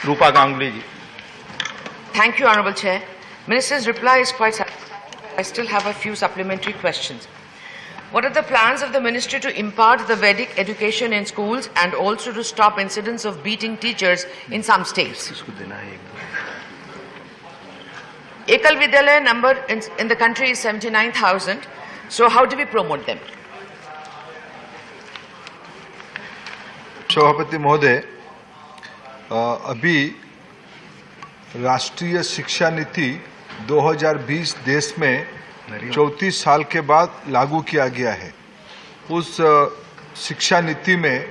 Rupa Ganguly ji. Thank you, Honorable Chair. Minister's reply is quite satisfactory. I still have a few supplementary questions. What are the plans of the ministry to impart the Vedic education in schools and also to stop incidents of beating teachers in some states? Ekal Vidyalaya number in the country is 79,000. So how do we promote them? सभापति महोदय, अभी राष्ट्रीय शिक्षा नीति 2020 देश में 34 साल के बाद लागू किया गया है। उस शिक्षा नीति में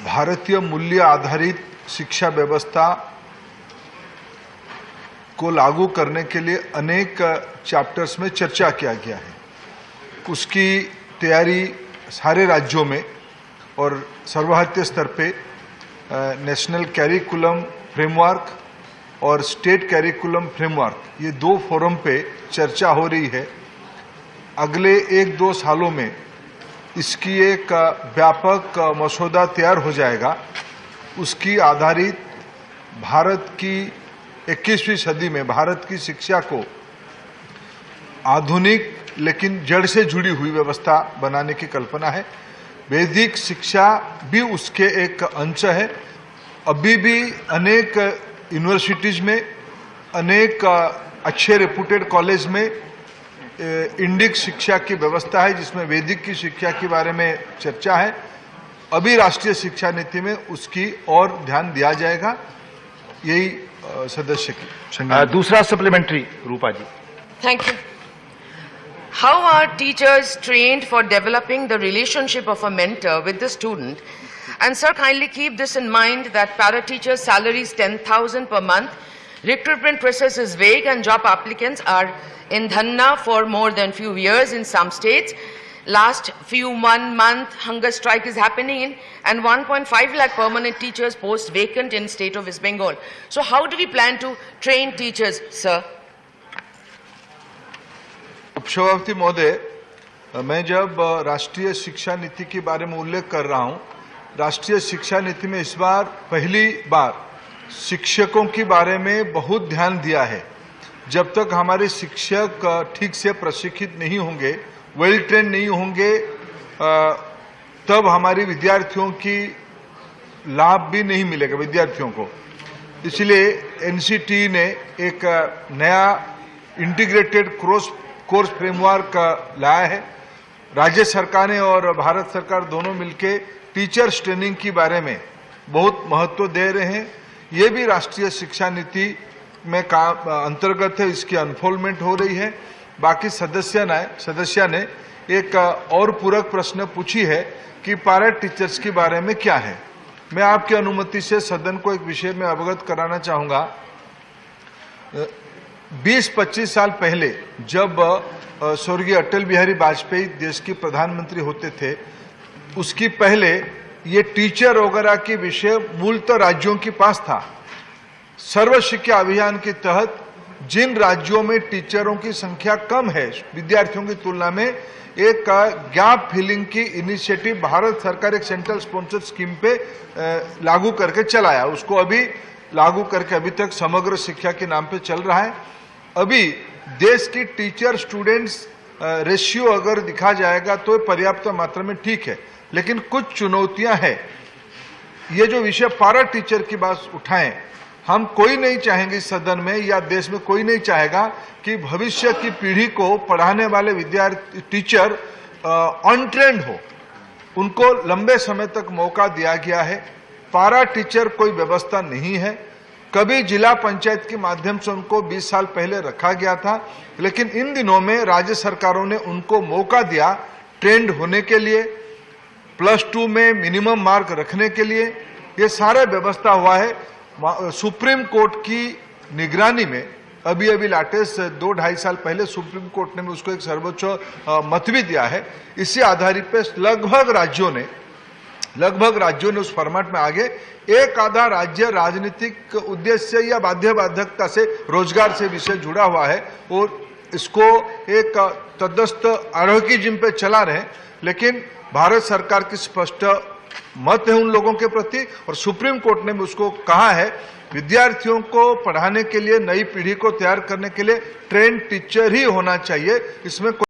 भारतीय मूल्य आधारित शिक्षा व्यवस्था को लागू करने के लिए अनेक चैप्टर्स में चर्चा किया गया है। उसकी तैयारी सारे राज्यों में और सर्वभारतीय स्तर पे नेशनल कैरिकुलम फ्रेमवर्क और स्टेट कैरिकुलम फ्रेमवर्क, ये दो फोरम पे चर्चा हो रही है। अगले 1-2 सालों में इसकी एक व्यापक मसौदा तैयार हो जाएगा। उसकी आधारित भारत की 21वीं सदी में भारत की शिक्षा को आधुनिक लेकिन जड़ से जुड़ी हुई व्यवस्था बनाने की कल्पना है। वैदिक शिक्षा भी उसके एक अंश है। अभी भी अनेक यूनिवर्सिटीज में, अनेक अच्छे रेपुटेड कॉलेज में इंडिक शिक्षा की व्यवस्था है, जिसमें वैदिक की शिक्षा के बारे में चर्चा है। अभी राष्ट्रीय शिक्षा नीति में उसकी और ध्यान दिया जाएगा। यही सदस्य की दूसरा supplementary Rupa ji. Thank you. How are teachers trained for developing the relationship of a mentor with the student? And sir, kindly keep this in mind that para-teachers' salary is 10,000 per month. Recruitment process is vague and job applicants are in dhanna for more than few years in some states. Last few 1 month hunger strike is happening in and 1.5 lakh permanent teachers post vacant in state of West Bengal. So how do we plan to train teachers, sir? उपसभापति महोदय, मैं जब राष्ट्रीय शिक्षा नीति के बारे में उल्लेख कर रहा हूं, राष्ट्रीय शिक्षा नीति में इस बार पहली बार शिक्षकों के बारे में बहुत ध्यान दिया है। जब तक हमारे शिक्षक ठीक से प्रशिक्षित नहीं होंगे, वेल ट्रेन नहीं होंगे, तब हमारे विद्यार्थियों की लाभ भी नहीं मिलेगा विद्यार्थियों को। इसलिए एनसीटी ने एक नया इंटीग्रेटेड कोर्स फ्रेमवर्क लाया है। राज्य सरकार ने और भारत सरकार दोनों मिलकर टीचर्स ट्रेनिंग के बारे में बहुत महत्व दे रहे हैं। ये भी राष्ट्रीय शिक्षा नीति में अंतर्गत है, इसकी अनफोल्डमेंट हो रही है। बाकी सदस्य ने एक और पूरक प्रश्न पूछी है कि पैरा टीचर्स के बारे में क्या है। मैं आपकी अनुमति से सदन को एक विषय में अवगत कराना चाहूंगा। 20-25 साल पहले जब स्वर्गीय अटल बिहारी वाजपेयी देश के प्रधानमंत्री होते थे, उसकी पहले ये टीचर वगैरह के विषय मूलतः राज्यों के पास था। सर्व शिक्षा अभियान के तहत जिन राज्यों में टीचरों की संख्या कम है विद्यार्थियों की तुलना में, एक गैप फिलिंग की इनिशिएटिव भारत सरकार एक सेंट्रल स्पॉन्सर्ड स्कीम पे लागू करके चलाया। उसको अभी लागू करके अभी तक समग्र शिक्षा के नाम पे चल रहा है। अभी देश की टीचर स्टूडेंट्स रेशियो अगर दिखा जाएगा तो पर्याप्त मात्रा में ठीक है, लेकिन कुछ चुनौतियां हैं। ये जो विषय पैरा टीचर की बात उठाएं, हम कोई नहीं चाहेंगे इस सदन में या देश में कोई नहीं चाहेगा कि भविष्य की पीढ़ी को पढ़ाने वाले विद्यार्थी टीचर अनट्रेंड हो। उनको लंबे समय तक मौका दिया गया है। पैरा टीचर कोई व्यवस्था नहीं है। कभी जिला पंचायत के माध्यम से उनको 20 साल पहले रखा गया था, लेकिन इन दिनों में राज्य सरकारों ने उनको मौका दिया ट्रेंड होने के लिए, +2 में मिनिमम मार्क रखने के लिए। ये सारा व्यवस्था हुआ है। सुप्रीम कोर्ट की निगरानी में अभी लेटेस्ट 2-2.5 साल पहले सुप्रीम कोर्ट ने उसको एक सर्वोच्च मत भी दिया है। इसी आधारित पे लगभग राज्यों ने उस फॉर्मेट में आगे एक आधा राज्य राजनीतिक उद्देश्य या बाध्यता से रोजगार से विषय जुड़ा हुआ है और इसको एक तटस्थ एडवोकेटिज्म पे चला रहे, लेकिन भारत सरकार की स्पष्ट मत है उन लोगों के प्रति, और सुप्रीम कोर्ट ने भी उसको कहा है विद्यार्थियों को पढ़ाने के लिए, नई पीढ़ी को तैयार करने के लिए ट्रेन टीचर ही होना चाहिए, इसमें